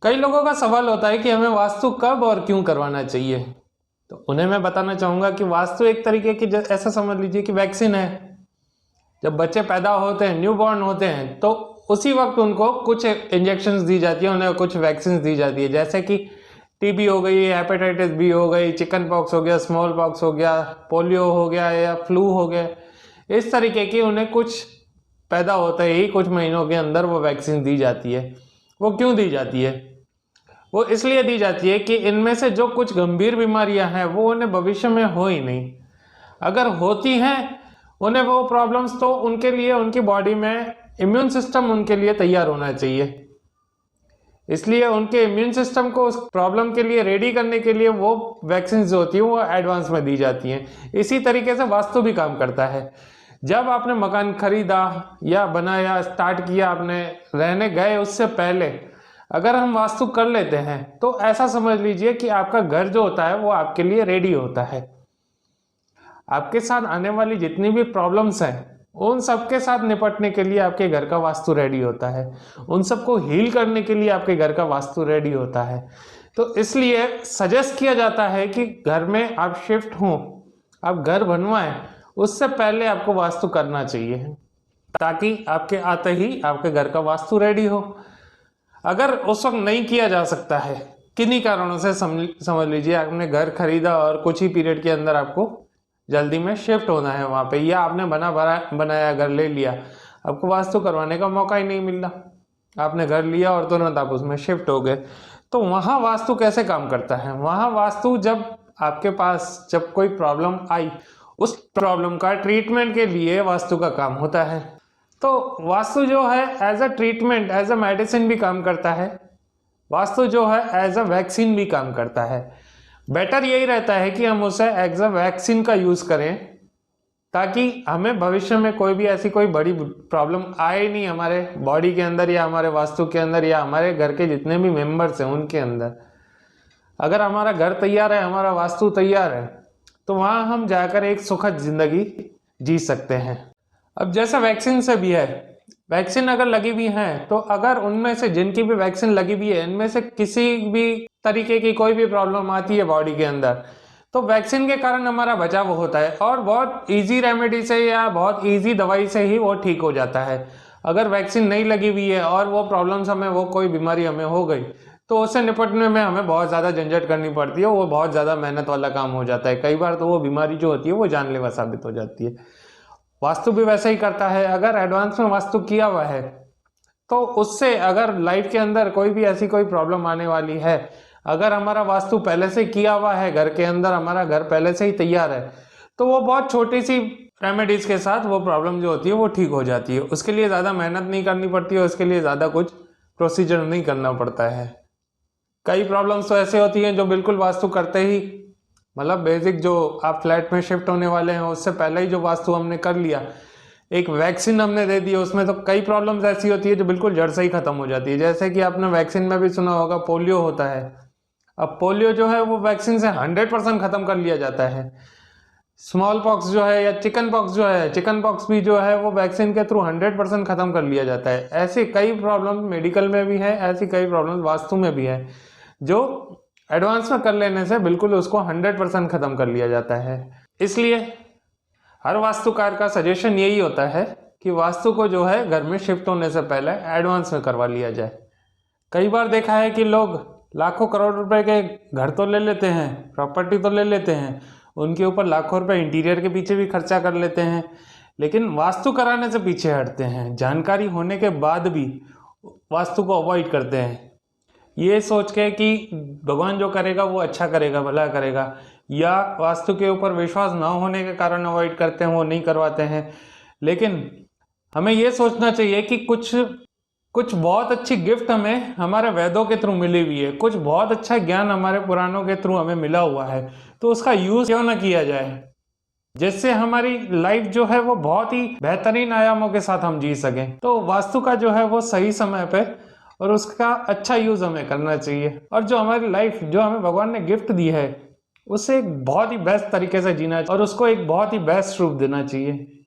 कई लोगों का सवाल होता है कि हमें वास्तु कब और क्यों करवाना चाहिए। तो उन्हें मैं बताना चाहूँगा कि वास्तु एक तरीके की ऐसा समझ लीजिए कि वैक्सीन है। जब बच्चे पैदा होते हैं, न्यूबॉर्न होते हैं, तो उसी वक्त उनको कुछ इंजेक्शंस दी जाती है, उन्हें कुछ वैक्सीन दी जाती है, जैसे कि टीबी हो गई, हेपेटाइटिस बी हो गई, चिकन पॉक्स हो गया, स्मॉल पॉक्स हो गया, पोलियो हो गया या फ्लू हो गया। इस तरीके की उन्हें कुछ पैदा होते ही कुछ महीनों के अंदर वो वैक्सीन दी जाती है। वो क्यों दी जाती है? वो इसलिए दी जाती है कि इनमें से जो कुछ गंभीर बीमारियां हैं वो उन्हें भविष्य में हो ही नहीं। अगर होती हैं उन्हें वो प्रॉब्लम्स, तो उनके लिए उनकी बॉडी में इम्यून सिस्टम उनके लिए तैयार होना चाहिए। इसलिए उनके इम्यून सिस्टम को उस प्रॉब्लम के लिए रेडी करने के लिए वो वैक्सीन जो होती है वो एडवांस में दी जाती हैं। इसी तरीके से वास्तु भी काम करता है। जब आपने मकान खरीदा या बनाया, स्टार्ट किया, आपने रहने गए, उससे पहले अगर हम वास्तु कर लेते हैं तो ऐसा समझ लीजिए कि आपका घर जो होता है वो आपके लिए रेडी होता है। आपके साथ आने वाली जितनी भी प्रॉब्लम्स हैं उन सबके साथ निपटने के लिए आपके घर का वास्तु रेडी होता है। उन सबको हील करने के लिए आपके घर का वास्तु रेडी होता है। तो इसलिए सजेस्ट किया जाता है कि घर में आप शिफ्ट हों, आप घर बनवाएं, उससे पहले आपको वास्तु करना चाहिए, ताकि आपके आते ही आपके घर का वास्तु रेडी हो। अगर उस वक्त नहीं किया जा सकता है, किन्हीं कारणों से, समझ लीजिए आपने घर खरीदा और कुछ ही पीरियड के अंदर आपको जल्दी में शिफ्ट होना है वहाँ पे, या आपने बनाया घर ले लिया, आपको वास्तु करवाने का मौका ही नहीं मिल रहा, आपने घर लिया और तुरंत आप उसमें शिफ्ट हो गए, तो वहाँ वास्तु कैसे काम करता है? वहाँ वास्तु जब आपके पास जब कोई प्रॉब्लम आई, उस प्रॉब्लम का ट्रीटमेंट के लिए वास्तु का काम होता है। तो वास्तु जो है as a treatment, as a medicine भी काम करता है। वास्तु जो है एज अ वैक्सीन भी काम करता है। बेटर यही रहता है कि हम उसे एज अ वैक्सीन का यूज करें, ताकि हमें भविष्य में कोई भी ऐसी कोई बड़ी प्रॉब्लम आए नहीं हमारे बॉडी के अंदर या हमारे वास्तु के अंदर या हमारे घर के जितने भी मेंबर्स हैं उनके अंदर। अगर हमारा घर तैयार है, हमारा वास्तु तैयार है, तो वहां हम जाकर एक सुखद जिंदगी जी सकते हैं। अब जैसा वैक्सीन से भी है, वैक्सीन अगर लगी हुई है तो अगर उनमें से जिनकी भी वैक्सीन लगी हुई है, इनमें से किसी भी तरीके की कोई भी प्रॉब्लम आती है बॉडी के अंदर, तो वैक्सीन के कारण हमारा बचाव होता है और बहुत इजी रेमेडी से या बहुत इजी दवाई से ही वो ठीक हो जाता है। अगर वैक्सीन नहीं लगी हुई है और वो प्रॉब्लम्स हमें, वो कोई बीमारी हमें हो गई, तो उससे निपटने में हमें बहुत ज़्यादा झंझट करनी पड़ती है, वो बहुत ज़्यादा मेहनत वाला काम हो जाता है। कई बार तो वो बीमारी जो होती है वो जानलेवा साबित हो जाती है। वास्तु भी वैसा ही करता है। अगर एडवांस में वास्तु किया हुआ है तो उससे अगर लाइफ के अंदर कोई भी ऐसी कोई प्रॉब्लम आने वाली है, अगर हमारा वास्तु पहले से किया हुआ है, घर के अंदर हमारा घर पहले से ही तैयार है, तो वो बहुत छोटी सी रेमेडीज के साथ वो प्रॉब्लम जो होती है वो ठीक हो जाती है। उसके लिए ज़्यादा मेहनत नहीं करनी पड़ती है, उसके लिए ज़्यादा कुछ प्रोसीजर नहीं करना पड़ता है। कई प्रॉब्लम्स तो ऐसे होती हैं जो बिल्कुल वास्तु करते ही, मतलब बेसिक जो आप फ्लैट में शिफ्ट होने वाले हैं उससे पहले ही जो वास्तु हमने कर लिया, एक वैक्सीन हमने दे दी, उसमें तो कई प्रॉब्लम्स ऐसी होती है जो बिल्कुल जड़ से ही खत्म हो जाती है। जैसे कि आपने वैक्सीन में भी सुना होगा, पोलियो होता है। अब पोलियो जो है वो वैक्सीन से 100% खत्म कर लिया जाता है। स्मॉल पॉक्स जो है या चिकन पॉक्स जो है, चिकन पॉक्स भी जो है वो वैक्सीन के थ्रू 100% खत्म कर लिया जाता है। ऐसी कई प्रॉब्लम मेडिकल में भी है, ऐसी कई प्रॉब्लम वास्तु में भी है जो एडवांस में कर लेने से बिल्कुल उसको 100% खत्म कर लिया जाता है। इसलिए हर वास्तुकार का सजेशन यही होता है कि वास्तु को जो है घर में शिफ्ट होने से पहले एडवांस में करवा लिया जाए। कई बार देखा है कि लोग लाखों करोड़ रुपए के घर तो ले लेते हैं, प्रॉपर्टी तो ले लेते हैं, उनके ऊपर लाखों रुपए इंटीरियर के पीछे भी खर्चा कर लेते हैं, लेकिन वास्तु कराने से पीछे हटते हैं। जानकारी होने के बाद भी वास्तु को अवॉइड करते हैं, ये सोच के कि भगवान जो करेगा वो अच्छा करेगा, भला करेगा, या वास्तु के ऊपर विश्वास ना होने के कारण अवॉइड करते हैं, वो नहीं करवाते हैं। लेकिन हमें ये सोचना चाहिए कि कुछ बहुत अच्छी गिफ्ट हमें हमारे वेदों के थ्रू मिली हुई है, कुछ बहुत अच्छा ज्ञान हमारे पुराणों के थ्रू हमें मिला हुआ है, तो उसका यूज क्यों ना किया जाए, जिससे हमारी लाइफ जो है वो बहुत ही बेहतरीन आयामों के साथ हम जी सकें। तो वास्तु का जो है वो सही समय पे और उसका अच्छा यूज हमें करना चाहिए, और जो हमारी लाइफ जो हमें भगवान ने गिफ्ट दी है उसे एक बहुत ही बेस्ट तरीके से जीना और उसको एक बहुत ही बेस्ट रूप देना चाहिए।